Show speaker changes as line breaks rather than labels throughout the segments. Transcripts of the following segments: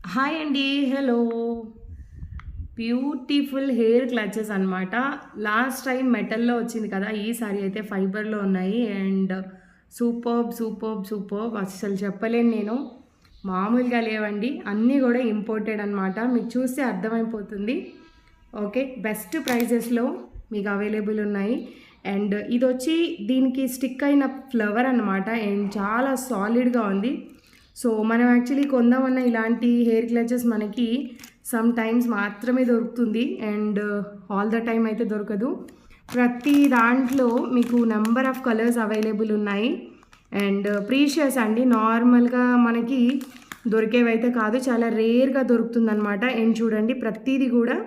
Hi అండి. Hello. Beautiful hair clutches అనమాట. Last time మెటల్‌లో వచ్చింది కదా! ఈసారి అయితే ఫైబర్‌లో ఉన్నాయి. అండ్ సూపర్బ్, సూపర్బ్, సూపర్బ్ అస్సలు చెప్పలేను నేను. మామూలుగా లేవండి. అన్నీ గూడా ఇంపోర్టెడ్ అనమాట. మీకు చూస్తే అర్థమైపోతుంది. ఓకే. బెస్ట్ ప్రైజెస్‌లో మీకు అవైలబుల్ ఉన్నాయి. అండ్ ఇదొచ్చి దీనికి స్టిక్ అయిన ఫ్లవర్ అనమాట. అండ్ చాలా సాలిడ్‌గా ఉంది. సో, మనం యాక్చువల్లీ కొందామన్న ఇలాంటి హెయిర్ క్లచెస్ మనకి సమ్ టైమ్స్ మాత్రమే దొరుకుతుంది. అండ్ ఆల్ ద టైమ్ అయితే దొరకదు. ప్రతి దాంట్లో మీకు నంబర్ ఆఫ్ కలర్స్ అవైలబుల్ ఉన్నాయి. అండ్ ప్రీషియస్ అండి. నార్మల్‌గా మనకి దొరికేవైతే కాదు. చాలా రేర్‌గా దొరుకుతుందనమాట. అండ్ చూడండి ప్రతీది గూడా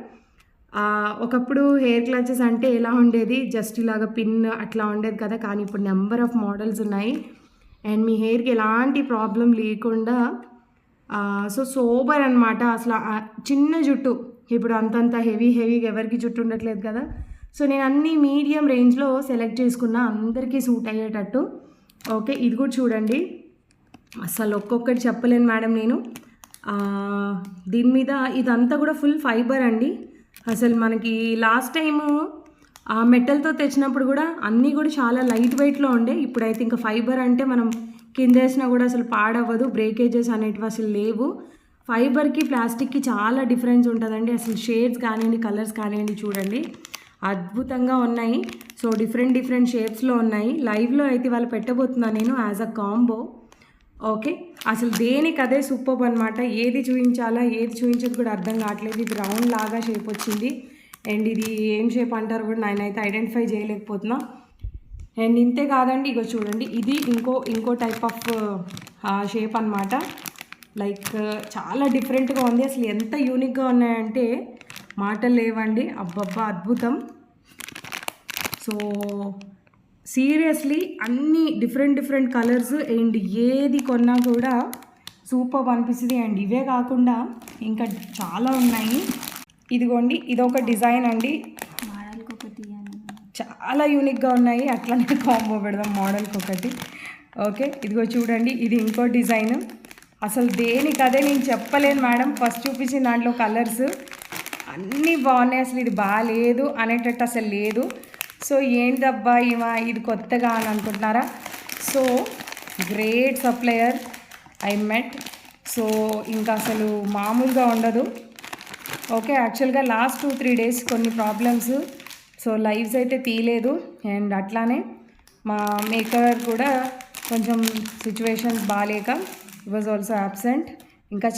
ఒకప్పుడు హెయిర్ క్లచెస్ అంటే ఎలా ఉండేది? జస్ట్ ఇలాగ పిన్ అట్లా ఉండేది కదా! కానీ ఇప్పుడు నంబర్ ఆఫ్ మోడల్స్ ఉన్నాయి. అండ్ మీ హెయిర్‌కి ఎలాంటి ప్రాబ్లమ్ లేకుండా సో, సోబర్ అనమాట. అసల చిన్న జుట్టు. ఇప్పుడు అంతంత హెవీగా ఎవరికీ జుట్టు ఉండట్లేదు కదా! సో, నేను అన్నీ మీడియం రేంజ్‌లో సెలెక్ట్ చేసుకున్నా. అందరికీ సూట్ అయ్యేటట్టు. ఓకే. ఇది కూడా చూడండి. అసలు ఒక్కొక్కటి చెప్పలేను మేడం నేను. దీని మీద ఇదంతా కూడా ఫుల్ ఫైబర్ అండి. అసలు మనకి లాస్ట్ టైము మెటల్‌తో తెచ్చినప్పుడు కూడా అన్నీ కూడా చాలా లైట్ వెయిట్‌లో ఉండే. ఇప్పుడైతే ఇంకా ఫైబర్ అంటే మనం కిందేసినా కూడా అసలు పాడవ్వదు. బ్రేకేజెస్ అనేటివి అసలు లేవు. ఫైబర్‌కి, ప్లాస్టిక్‌కి చాలా డిఫరెన్స్ ఉంటదండి. అసలు షేడ్స్ కానియండి, కలర్స్ కానియండి చూడండి. అద్భుతంగా ఉన్నాయి. సో, డిఫరెంట్ షేప్స్‌లో ఉన్నాయి. లైవ్‌లో అయితే ఇవాళ పెట్టబోతున్నాను నేను యాజ్ అ కాంబో. ఓకే. అసలు దేనికదే సూపర్బ్ అనమాట. ఏది చూయించాలా, ఏది చూయించదు కూడా అర్థం కావట్లేదు. ఇది రౌండ్ లాగా షేప్ వచ్చింది. అండ్ ఇది ఏం షేప్ అంటారు కూడా నేనైతే ఐడెంటిఫై చేయలేకపోతున్నా. అండ్ ఇంతే కాదండి. ఇగో చూడండి. ఇది ఇంకో టైప్ ఆఫ్ షేప్ అనమాట. లైక్ చాలా డిఫరెంట్‌గా ఉంది. అసలు ఎంత యూనిక్‌గా ఉన్నాయంటే మాటలు లేవండి. అబ్బబ్బా! అద్భుతం. సో, సీరియస్లీ అన్నీ డిఫరెంట్ కలర్స్ అండ్ ఏది కొన్నా కూడా సూపర్బ్ అనిపిస్తుంది. అండ్ ఇవే కాకుండా ఇంకా చాలా ఉన్నాయి. ఇదిగోండి ఇదొక డిజైన్ అండి.
మోడల్‌కి ఒకటి
చాలా యూనిక్‌గా ఉన్నాయి. అట్లనే కాంబో పెడదాం మోడల్‌కి ఒకటి. ఓకే. ఇదిగో చూడండి. ఇది ఇంకో డిజైన్. అసలు దేనికదే నేను చెప్పలేను మేడం. ఫస్ట్ చూపించిన దాంట్లో కలర్స్ అన్నీ బాగున్నాయి. అసలు ఇది బాలేదు అనేటట్టు అసలు లేదు. సో, ఏంటబ్బా ఇది కొత్తగా అని అనుకుంటున్నారా? So, great supplier I met. So, ఇంకా అసలు మామూలుగా ఉండదు. ఓకే. యాక్చువల్గా లాస్ట్ 2-3 డేస్ కొన్ని ప్రాబ్లమ్స్. సో, లైవ్స్ అయితే తీయలేదు. అండ్ అట్లానే మా మేకర్ కూడా కొంచెం సిచ్యువేషన్స్ బాగాలేక వాజ్ ఆల్సో అబ్సెంట్. ఇంకా